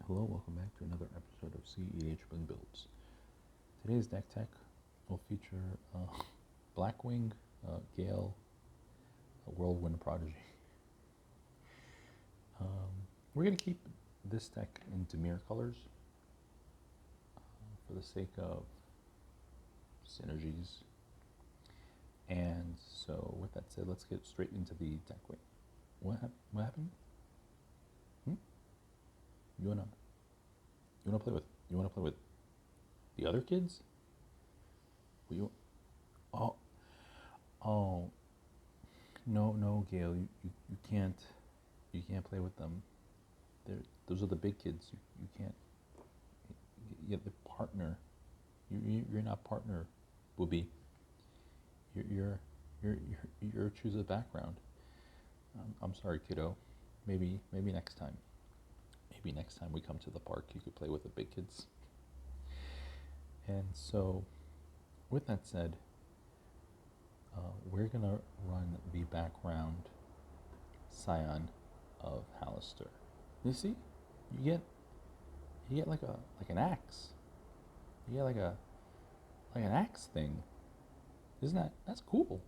Hello, welcome back to another episode of cEDH Bling Builds. Today's deck tech will feature Blackwing Gale, Whirlwind Prodigy. We're going to keep this deck in Demir colors for the sake of synergies. And so, with that said, let's get straight into the deck. Wait, what happened? You wanna play with the other kids? Oh, no, Gail, you can't play with them. Those are the big kids. You can't. You have the partner. You're not partner, booby. You're choose a background. I'm sorry, kiddo. Maybe next time. Maybe next time we come to the park, you could play with the big kids. And so, with that said, we're gonna run the background scion of Hallister. You see, you get like an axe. You get like an axe thing. That's cool?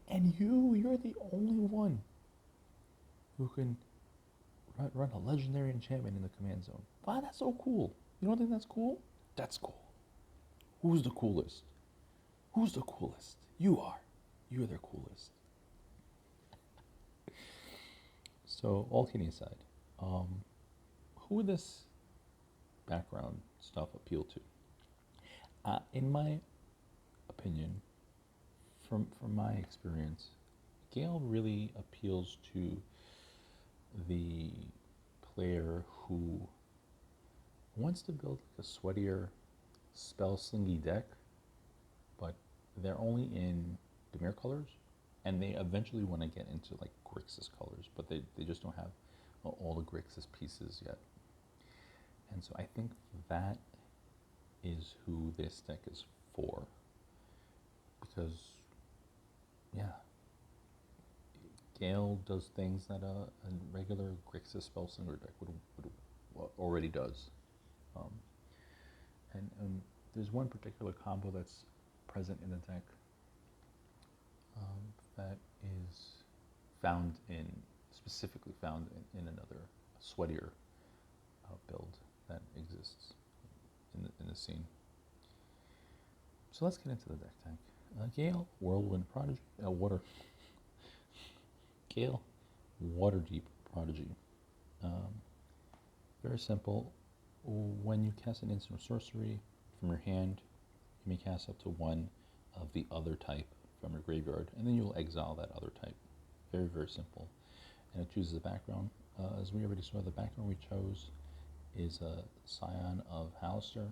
And you're the only one who can run a legendary enchantment in the command zone. Wow, that's so cool. You don't think that's cool? That's cool. Who's the coolest? Who's the coolest? You are. You're the coolest. So, all kidding aside, who would this background stuff appeal to? In my opinion, from my experience, Gale really appeals to the player who wants to build like a sweatier spell slingy deck, but they're only in Dimir colors, and they eventually want to get into like Grixis colors, but they just don't have all the Grixis pieces yet. And so I think that is who this deck is for, because yeah, Gale does things that a regular Grixis Spellslinger deck would already does. And there's one particular combo that's present in the deck that is specifically found in another sweatier build that exists in the scene. So let's get into the deck tech. Gale, Whirlwind Prodigy, Gale, Waterdeep Prodigy. Very simple. When you cast an instant or sorcery from your hand, you may cast up to one of the other type from your graveyard, and then you'll exile that other type. Very, very simple. And it chooses a background. As we already saw, the background we chose is a Scion of Hallister.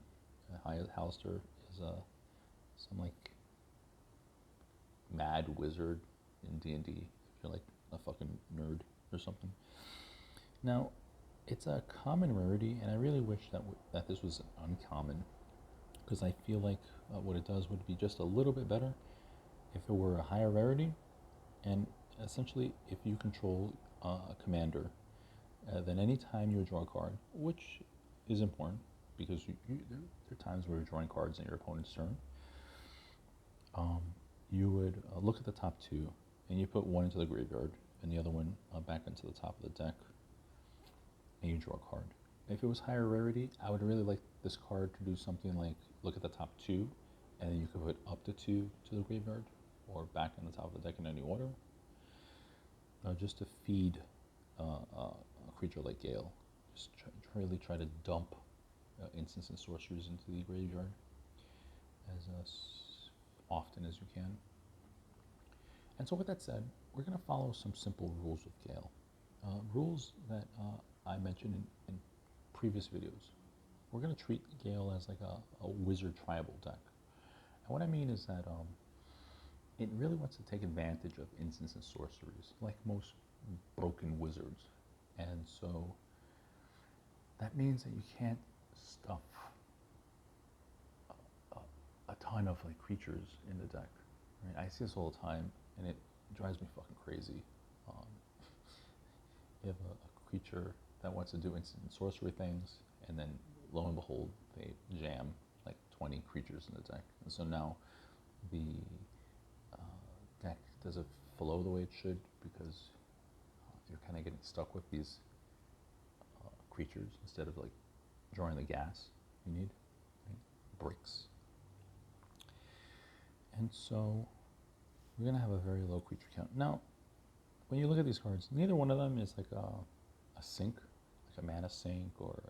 Hallister is some like mad wizard in D&D, if you're like a fucking nerd or something. Now, it's a common rarity, and I really wish that this was uncommon, because I feel like what it does would be just a little bit better if it were a higher rarity. And essentially, if you control a commander, then any time you draw a card, which is important, because there are times where you're drawing cards in your opponent's turn, you would look at the top two, and you put one into the graveyard, and the other one back into the top of the deck, and you draw a card. If it was higher rarity, I would really like this card to do something like look at the top two, and then you could put up to two to the graveyard, or back on the top of the deck in any order, just to feed a creature like Gale. Just really try to dump instants and sorceries into the graveyard as often as you can. And so with that said, we're going to follow some simple rules with Gale. Rules that I mentioned in previous videos. We're going to treat Gale as like a wizard tribal deck. And what I mean is that it really wants to take advantage of instants and sorceries, like most broken wizards. And so that means that you can't stuff a ton of like creatures in the deck. Right? I see this all the time, and it drives me fucking crazy. You have a creature that wants to do instant sorcery things, and then lo and behold, they jam like 20 creatures in the deck. And so now the deck doesn't flow the way it should, because you're kind of getting stuck with these creatures instead of like drawing the gas you need, right? Bricks. And so we're going to have a very low creature count. Now, when you look at these cards, neither one of them is like a sink, like a mana sink, or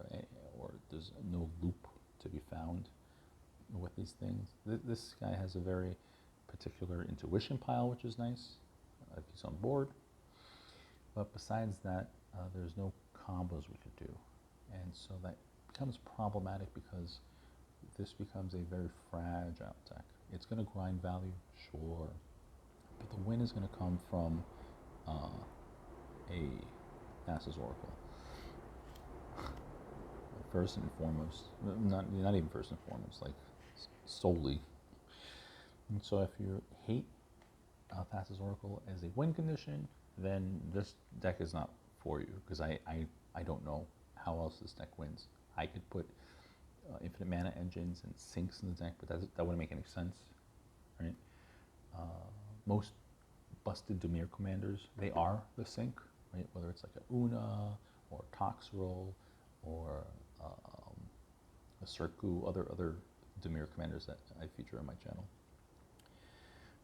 there's no loop to be found with these things. This guy has a very particular intuition pile, which is nice if he's on board. But besides that, there's no combos we could do. And so that becomes problematic, because this becomes a very fragile deck. It's going to grind value, sure, but the win is going to come from a Thassa's Oracle. First and foremost, not even first and foremost, like solely. And so if you hate Thassa's Oracle as a win condition, then this deck is not for you, because I don't know how else this deck wins. I could put infinite mana engines and sinks in the deck, but that wouldn't make any sense, right? Most busted Dimir commanders, they are the sink, right? Whether it's like a Una or Toxrill or a Circu, other Dimir commanders that I feature on my channel.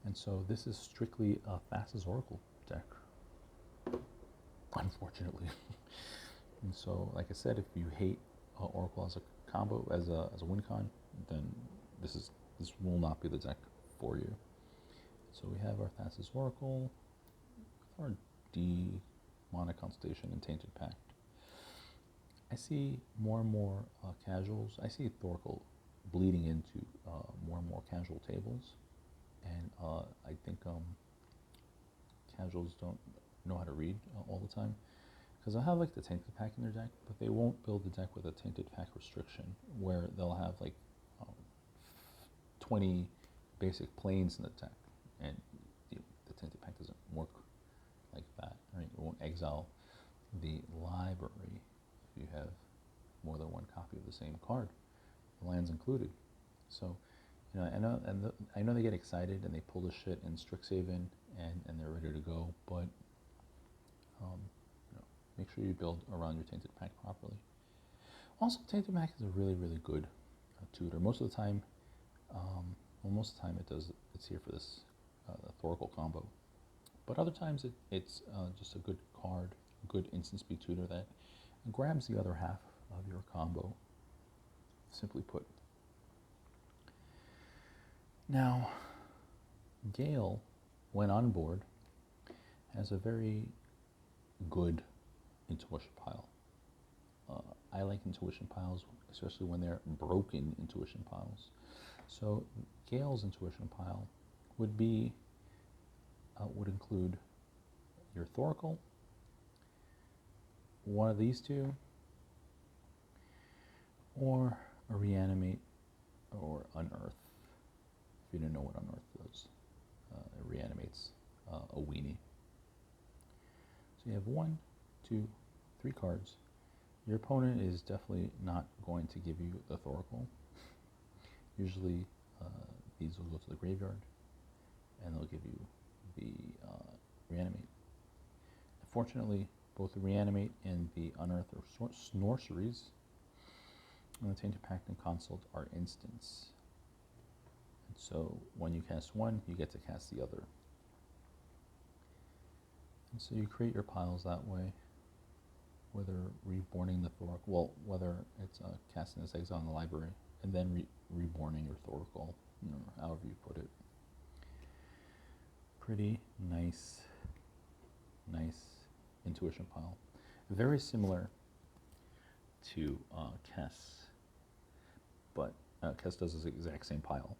And so this is strictly a Thassa's Oracle deck, unfortunately. And so, like I said, if you hate Oracle as a combo, as a win con, then this will not be the deck for you. So we have our Thassa's Oracle, our D Mana Constellation and Tainted Pact. I see more and more casuals. I see Thorkel bleeding into more and more casual tables, and I think casuals don't know how to read all the time, because they'll have like the Tainted Pact in their deck, but they won't build the deck with a Tainted Pact restriction, where they'll have like 20 basic planes in the deck, and the Tainted Pact doesn't work like that, right? It won't exile the library if you have more than one copy of the same card, the lands included. So, you know, I know they get excited and they pull the shit in Strixhaven and they're ready to go, but you know, make sure you build around your Tainted Pact properly. Also, Tainted Pact is a really, really good tutor. Most of the time, it's here for this Thorkel combo. But other times it's just a good card, a good instant speed tutor that grabs the other half of your combo, simply put. Now, Gale, when on board, has a very good intuition pile. I like intuition piles, especially when they're broken intuition piles. So Gale's intuition pile would include your Thorkel, one of these two, or a Reanimate or Unearth. If you didn't know what Unearth does, it reanimates a weenie. So you have 1, 2, 3 cards. Your opponent is definitely not going to give you the Thorkel. Usually these will go to the graveyard, and they'll give you the Reanimate. Unfortunately, both the Reanimate and the Unearth are sorceries, and the Tainted Pact and Consult are instants. And so when you cast one, you get to cast the other. And so you create your piles that way, whether reborning the Thorkel, well, whether it's casting this exile in the library, and then reborning your Thorkel, you know, however you put it. Pretty nice intuition pile. Very similar to Kess, but Kess does this exact same pile.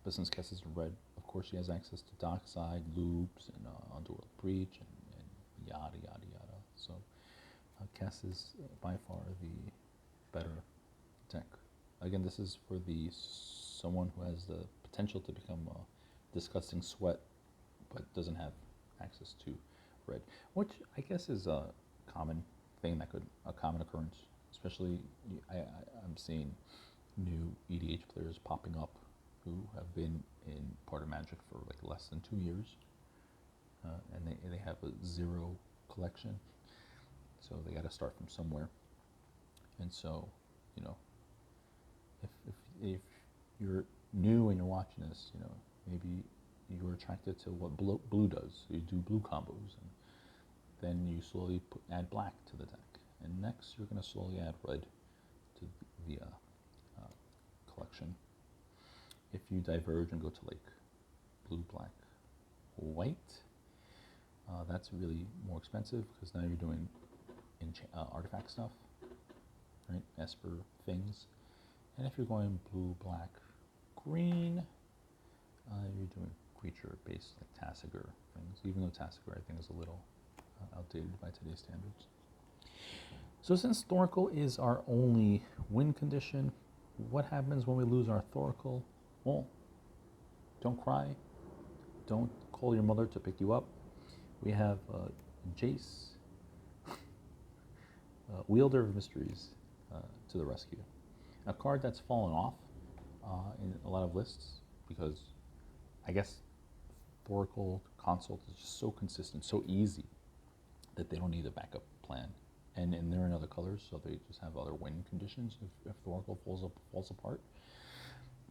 But since Kess is red, of course she has access to Dockside, Loops, and Underworld Breach, and yada yada yada. So Kess is by far the better deck. Again, this is for someone who has the potential to become a disgusting sweat, but doesn't have access to red, which I guess is common thing that could, a common occurrence, especially I'm seeing new EDH players popping up who have been in part of Magic for like less than 2 years, and they have a 0 collection, so they got to start from somewhere. And so, you know, if you're new and you're watching this, you know, maybe you're attracted to what blue does. So you do blue combos, and then you slowly add black to the deck, and next you're going to slowly add red to the collection. If you diverge and go to like blue, black, white, that's really more expensive because now you're doing artifact stuff, right? Esper things. And if you're going blue, black, green, you're doing creature-based like Tasigur things, even though Tasigur I think is a little outdated by today's standards. So since Thoracle is our only win condition, what happens when we lose our Thoracle? Well, don't cry. Don't call your mother to pick you up. We have Jace, Wielder of Mysteries, to the rescue. A card that's fallen off in a lot of lists because I guess Thoracle Consult is just so consistent, so easy that they don't need a backup plan. And they're in other colors, so they just have other win conditions if Thoracle falls apart.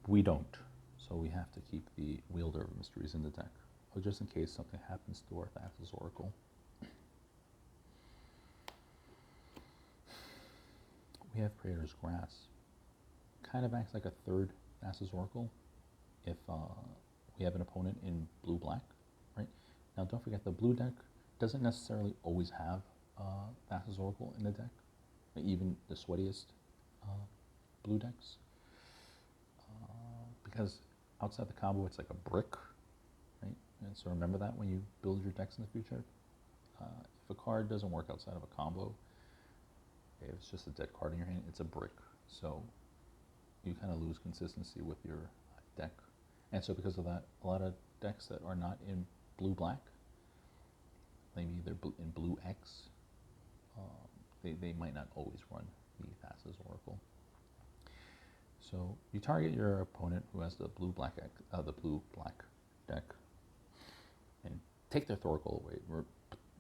We don't, so we have to keep the Wielder of Mysteries in the deck, just in case something happens to our Thassa's Oracle. We have Praetor's Grass. Kind of acts like a third Thassa's Oracle if we have an opponent in blue-black, right? Now don't forget the blue deck doesn't necessarily always have Thassa's Oracle in the deck, even the sweatiest blue decks, because outside the combo it's like a brick, right? And so remember that when you build your decks in the future. If a card doesn't work outside of a combo, if it's just a dead card in your hand, it's a brick. So you kind of lose consistency with your deck. And so because of that, a lot of decks that are not in blue-black, maybe they're in blue-X, they might not always run the Thassa's Oracle. So you target your opponent who has the blue-black deck, and take their Thoracle away.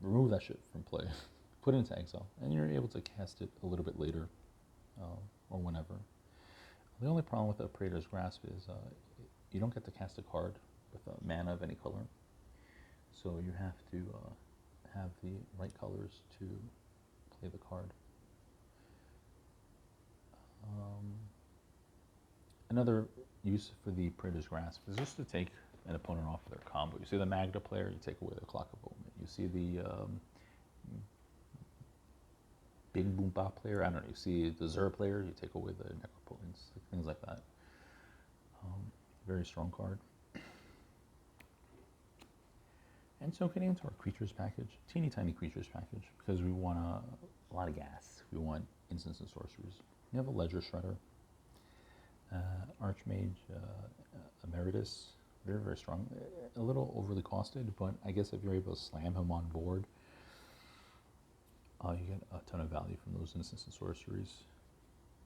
Remove that shit from play. Put it into exile, and you're able to cast it a little bit later, or whenever. The only problem with the Praetor's Grasp is you don't get to cast a card with a mana of any color. So you have to have the right colors to play the card. Another use for the Praetor's Grasp is just to take an opponent off their combo. You see the Magda player, you take away their Clock of Omen. You see the Big Boomba player, I don't know, you see the Zur player, you take away the Necropotence, things like that. Very strong card. And so getting into our creatures package, teeny tiny creatures package, because we want a lot of gas. We want instants and sorceries. We have a Ledger Shredder, Archmage, Emeritus, very, very strong. A little overly costed, but I guess if you're able to slam him on board, you get a ton of value from those instants and sorceries.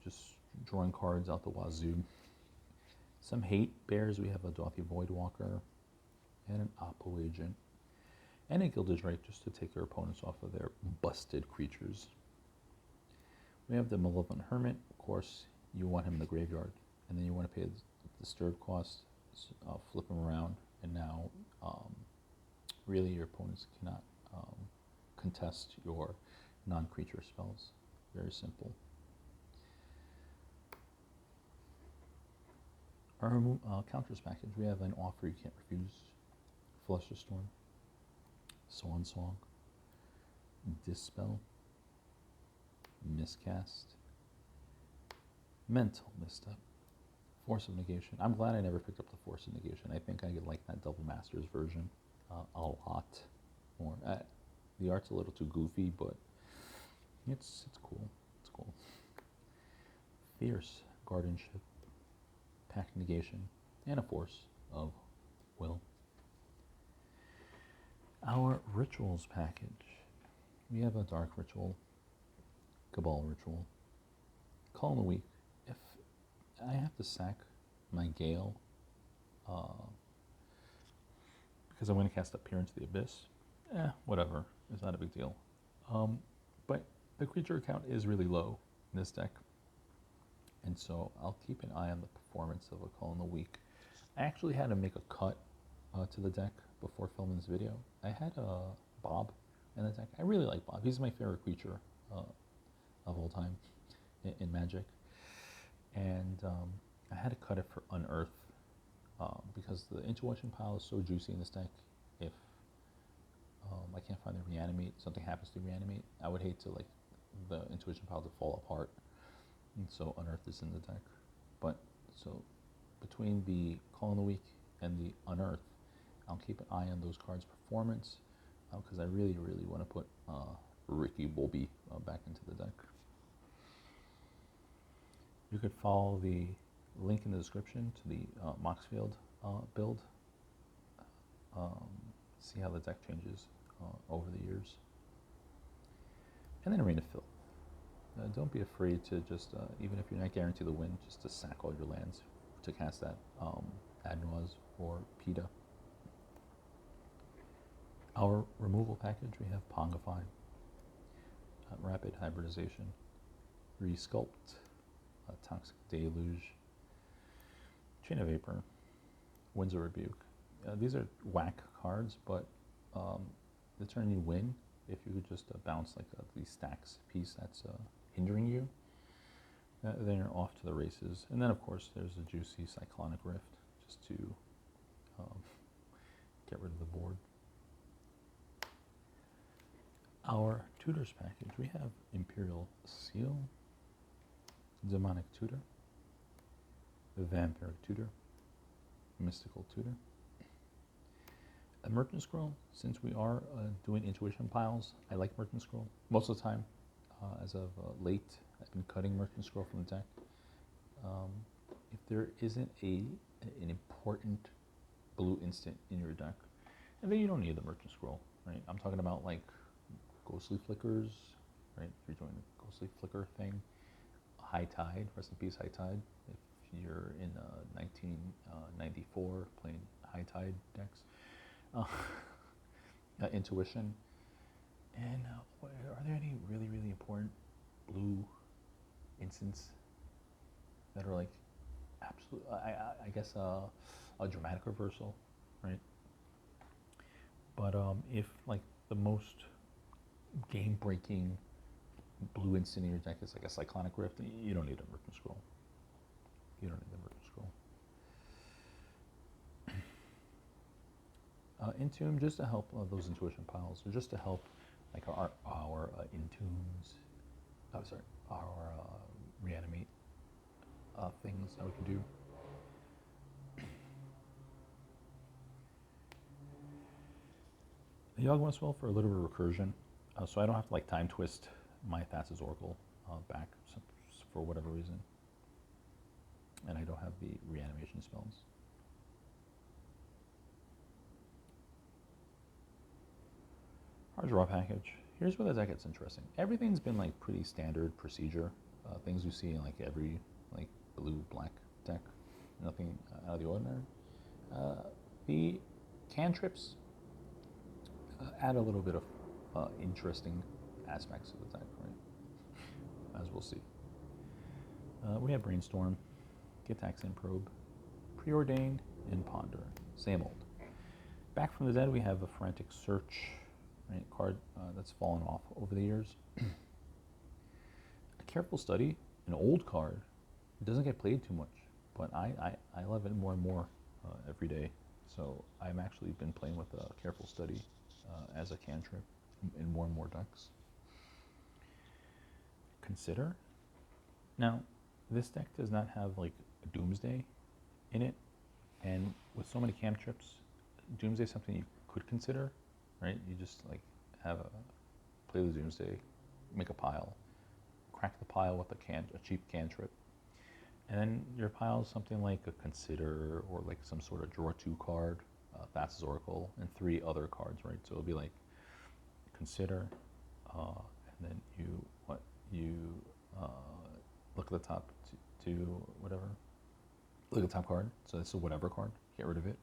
Just drawing cards out the wazoo. Some hate bears, we have a Dauthi Voidwalker and an Oppo Agent. And a Gilded Drake just to take their opponents off of their busted creatures. We have the Malevolent Hermit. Of course, you want him in the graveyard, and then you want to pay the Disturb cost, flip him around, and now really your opponents cannot contest your non-creature spells. Very simple. Our counters package, we have an Offer You Can't Refuse, Flusterstorm, Swan Song, Dispel, Miscast, Mental Misstep, Force of Negation. I'm glad I never picked up the Force of Negation. I think I could like that Double Masters version a lot more. The art's a little too goofy, but it's cool. It's cool. Fierce Guardianship, Pact Negation, and a Force of Will. Our Rituals package. We have a Dark Ritual, Cabal Ritual. Call in the week. If I have to sack my Gale, because I'm going to cast up Peer into the Abyss, whatever. It's not a big deal. But the creature count is really low in this deck, and so I'll keep an eye on the performance of a Call in the week. I actually had to make a cut to the deck before filming this video. I had Bob in the deck. I really like Bob. He's my favorite creature of all time in Magic. And I had to cut it for Unearth because the Intuition pile is so juicy in this deck. If I can't find the Reanimate, something happens to Reanimate, I would hate to like the Intuition pile to fall apart. And so Unearth is in the deck. But so between the Call in the Week and the Unearth, I'll keep an eye on those cards' performance because I really, really want to put Ricky Bobby back into the deck. You could follow the link in the description to the Moxfield build. See how the deck changes over the years. And then Arena Fill. Don't be afraid to just, even if you're not guaranteed to win, just to sack all your lands to cast that Adnoz or PETA. Our removal package, we have Pongify, Rapid Hybridization, Resculpt, Toxic Deluge, Chain of Vapor, Winds of Rebuke. These are whack cards, but the turn you win, if you could just bounce like the stacks piece that's hindering you, then you're off to the races. And then of course there's a juicy Cyclonic Rift just to get rid of the board. Our Tutors package, we have Imperial Seal, Demonic Tutor, Vampiric Tutor, Mystical Tutor. A Merchant Scroll, since we are doing Intuition piles, I like Merchant Scroll. Most of the time, as of late, I've been cutting Merchant Scroll from the deck. If there isn't an important blue instant in your deck, and then you don't need the Merchant Scroll, right? I'm talking about like Ghostly Flickers, right? If you're doing the Ghostly Flicker thing, High Tide, rest in peace High Tide. If you're in 1994 playing High Tide decks. Intuition. And are there any really, really important blue instants that are like absolute, I guess a dramatic reversal, right? But if like the most game-breaking blue instant in your deck is like a Cyclonic Rift, you don't need a Merchant Scroll. You don't need the Merchant Scroll. Entomb, just to help those Intuition piles, or just to help like our Entombs, our Reanimate things that we can do. The Yawgmoth's Well for a little bit of recursion, so I don't have to like time twist my Thassa's Oracle back for whatever reason, and I don't have the reanimation spells. Our draw package. Here's where the deck gets interesting. Everything's been like pretty standard procedure, things you see in like every like blue-black deck. Nothing out of the ordinary. The cantrips add a little bit of interesting aspects of the deck, right? As we'll see. We have Brainstorm, Gitaxian Probe, Preordain, and Ponder. Same old. Back from the dead, we have a Frantic Search, right? Card that's fallen off over the years. A Careful Study, an old card. It doesn't get played too much, but I love it more and more every day. So I've actually been playing with a Careful Study as a cantrip in more and more decks. Consider. Now, this deck does not have like a Doomsday in it, and with so many cantrips, Doomsday is something you could consider, right? You just like play the Doomsday, make a pile, crack the pile with a cheap cantrip, and then your pile is something like a Consider or like some sort of draw 2 card, Thassa's Oracle, and 3 other cards, right? So it'll be like Consider, and then you look at the top to whatever. Look at the top card. So it's a whatever card. Get rid of it,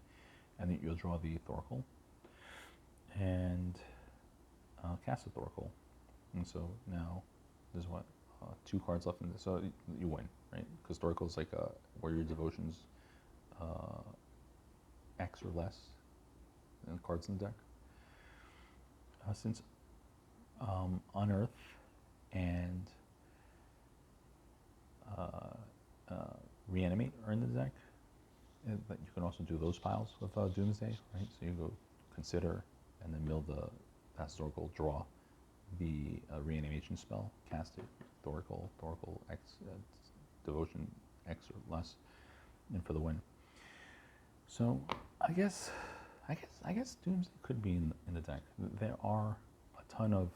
and then you'll draw the Thoracle and cast a Thoracle. And so now there's what 2 cards left in this. So you win, right? Because Thoracle is like Warrior Devotion's X or less in cards in the deck. Since Unearth and Reanimate are in the deck, but you can also do those piles with Doomsday, right? So you go Consider and then mill the Thoracle, draw the Reanimation spell, cast it, Thoracle X, Devotion X or less, and for the win. So I guess Doomsday could be in the deck. There are a ton of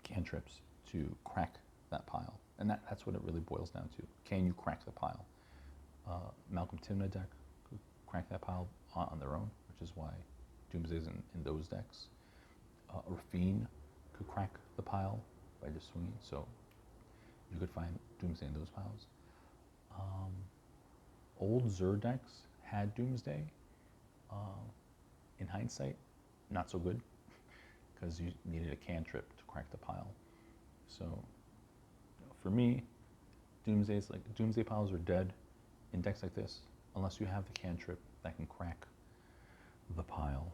cantrips to crack that pile, and that's what it really boils down to. Can you crack the pile? Malcolm Timna deck could crack that pile on their own, which is why Doomsday's in those decks. Rafine could crack the pile by just swinging, so you could find Doomsday in those piles. Old Zur decks had Doomsday. In hindsight, not so good, because you needed a cantrip to crack the pile. So for me, Doomsday piles are dead in decks like this, unless you have the cantrip that can crack the pile.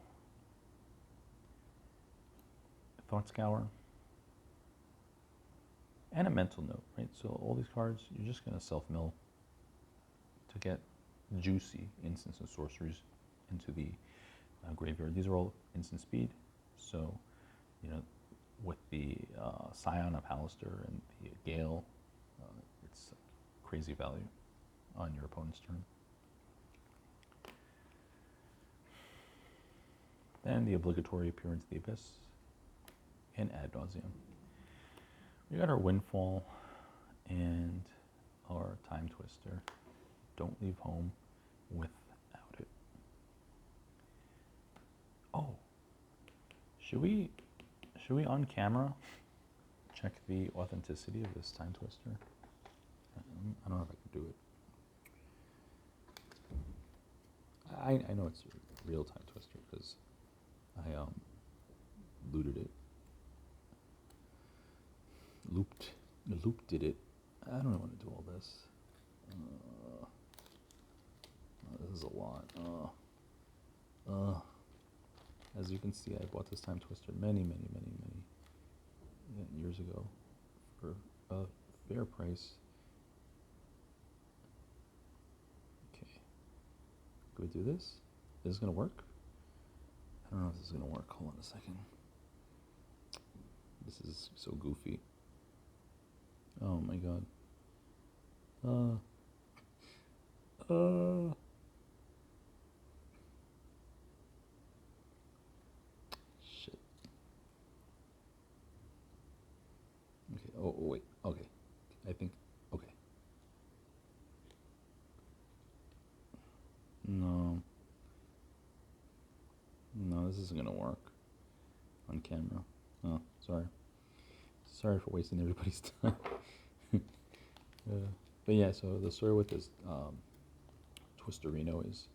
Thought Scour. And a mental note, right? So all these cards, you're just going to self-mill to get juicy instants and sorceries into the graveyard. These are all instant speed, so with the Scion of Halaster and the Gale, it's crazy value on your opponent's turn. Then the obligatory Peer into the Abyss and Ad Nauseam. We got our Windfall and our Time Twister. Don't leave home without it. Oh, should we on camera check the authenticity of this Time Twister? I don't know if I can do it. I know it's a real Time Twister because I looted it. Looped it. I don't know want to do all this. This is a lot. As you can see, I bought this Time Twister many years ago for a fair price. Okay. Can we do this? Is this going to work? I don't know if this is going to work. Hold on a second. This is so goofy. Oh my god. Shit. Okay, oh wait, okay. I think, okay. No, this isn't gonna work on camera. Oh, sorry. Sorry for wasting everybody's time. But yeah, so the story with this Twisterino is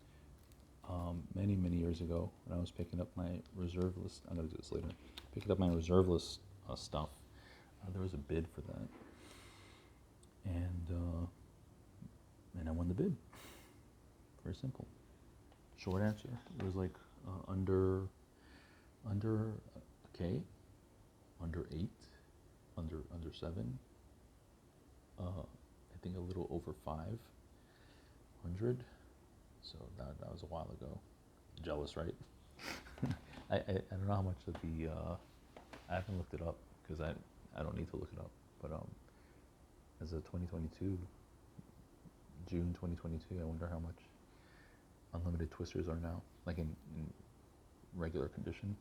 many years ago when I was picking up my reserve list. I'm gonna do this later. Picking up my reserve list stuff. There was a bid for that, and I won the bid. Very simple. Short answer. It was like under a K, under 8, under 7. I think a little over 500. So that was a while ago. Jealous, right? I don't know how much of the I haven't looked it up because I don't need to look it up. But as of 2022, June 2022, I wonder how much unlimited twisters are now, like in regular condition.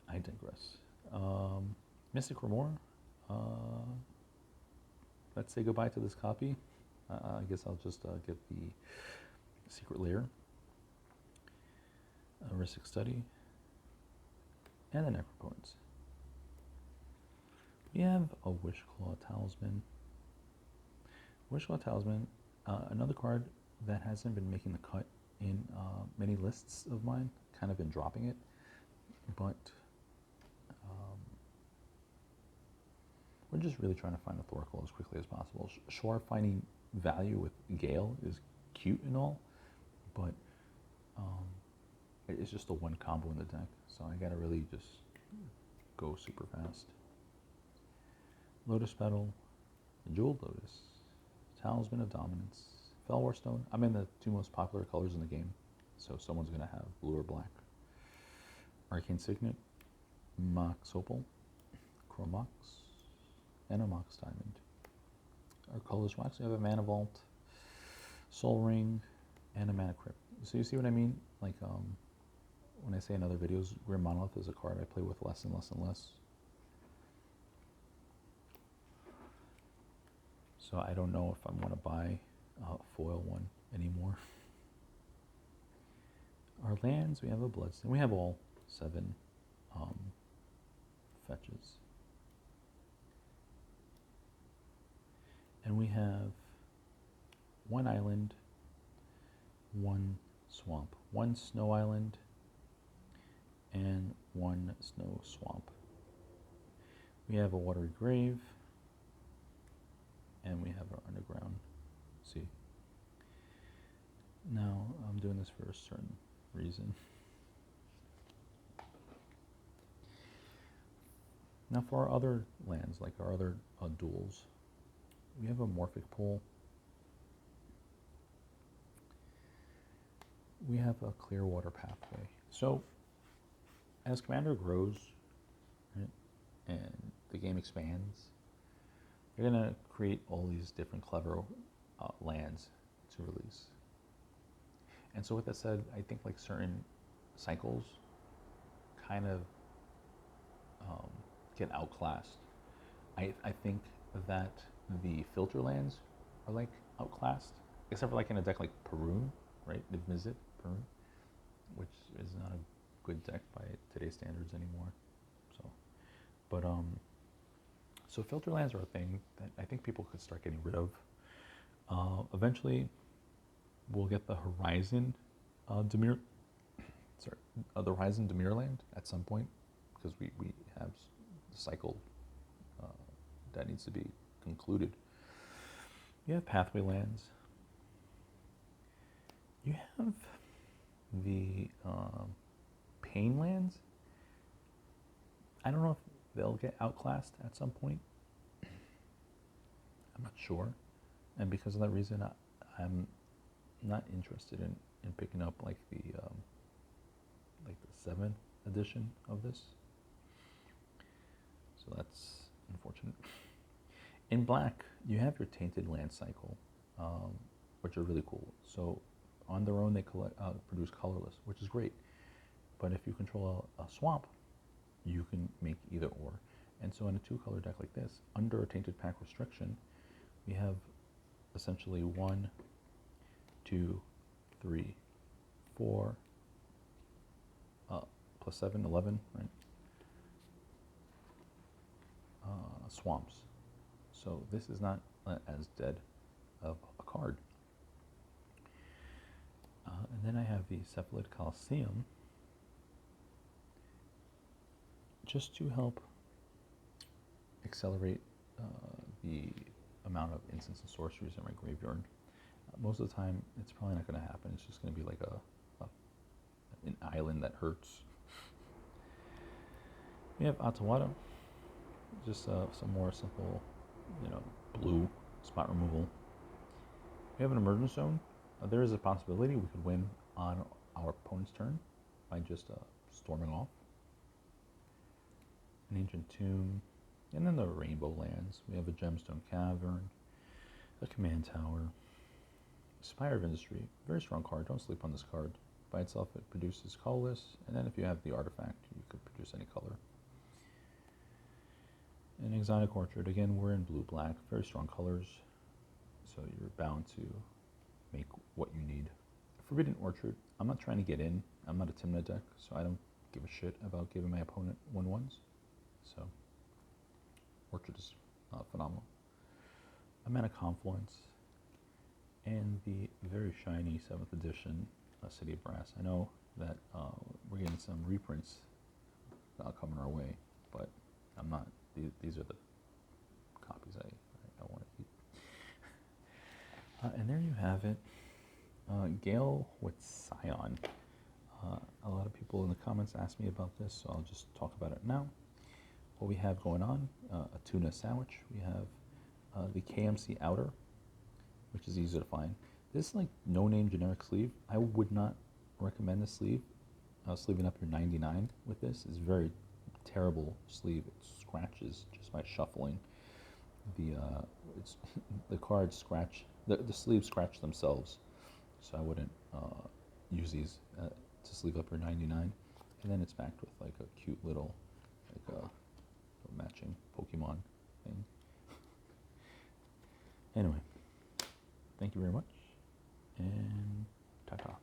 I digress. Mystic Remore. Let's say goodbye to this copy. I guess I'll just get the Secret Lair, Ristic Study, and the Necropotence. We have a Wishclaw Talisman. Wishclaw Talisman, another card that hasn't been making the cut in many lists of mine, kind of been dropping it, but we're just really trying to find the Thoracle as quickly as possible. Sure, finding value with Gale is cute and all, but it's just the one combo in the deck, so I gotta really just go super fast. Lotus Petal, Jeweled Lotus, Talisman of Dominance, Felwar Stone. I'm in the two most popular colors in the game, so someone's gonna have blue or black. Arcane Signet, Mox Opal, Chromox, and a Mox Diamond. Our colors rocks, we have a Mana Vault, Soul Ring, and a Mana Crypt. So you see what I mean? Like when I say in other videos, Grim Monolith is a card I play with less and less and less. So I don't know if I want to buy a foil one anymore. Our lands, we have a Bloodstain. We have all 7 fetches. And we have 1 island, 1 swamp, 1 snow island, and 1 snow swamp. We have a watery grave, and we have our underground sea. Now, I'm doing this for a certain reason. Now for our other lands, like our other duels, we have a Morphic Pool. We have a Clearwater Pathway. So, as Commander grows, right, and the game expands, they're going to create all these different clever lands to release. And so with that said, I think like certain cycles kind of get outclassed. I think that the filter lands are like outclassed, except for like in a deck like Perun, right? Visit Perun, which is not a good deck by today's standards anymore. So, but so filter lands are a thing that I think people could start getting rid of. Eventually, we'll get the Horizon Dimir, the Horizon Dimir land at some point, because we have the cycle that needs to be concluded. You have Pathway lands. You have the Pain lands. I don't know if they'll get outclassed at some point. I'm not sure. And because of that reason, I'm not interested in picking up like the 7th edition of this. So that's unfortunate. In black, you have your Tainted Land cycle, which are really cool. So on their own, they produce colorless, which is great. But if you control a swamp, you can make either or. And so in a 2-color deck like this, under a Tainted Pack restriction, we have essentially 1, 2, 3, 4, plus 7, 11, right? Swamps. So this is not as dead of a card. And then I have the Cephalid Coliseum, just to help accelerate the amount of instants and sorceries in my graveyard. Most of the time, it's probably not going to happen. It's just going to be like an island that hurts. We have Atawada, just some more simple, blue spot removal. We have an Emergence Zone. There is a possibility we could win on our opponent's turn by just storming off. An Ancient Tomb, and then the Rainbow lands. We have a Gemstone Cavern, a Command Tower, Spire of Industry, very strong card. Don't sleep on this card. By itself, it produces colorless, and then if you have the artifact, you could produce any color. An Exotic Orchard, again, we're in blue-black, very strong colors, so you're bound to make what you need. Forbidden Orchard, I'm not trying to get in. I'm not a Tymna deck, so I don't give a shit about giving my opponent 1/1s. So, we're portrait is phenomenal. I'm at a Confluence, and the very shiny 7th edition City of Brass. I know that we're getting some reprints coming our way, but I'm not. These are the copies I want to keep. And there you have it. Gale with Scion. A lot of people in the comments asked me about this, so I'll just talk about it now. What we have going on, a tuna sandwich. We have the KMC outer, which is easy to find. This like no-name generic sleeve. I would not recommend this sleeve. Sleeving up your 99 with this is very terrible sleeve. It scratches just by shuffling. The cards scratch. The sleeves scratch themselves, so I wouldn't use these to sleeve up your 99. And then it's backed with like a cute little like a matching Pokemon thing. Anyway, thank you very much, and ta-ta.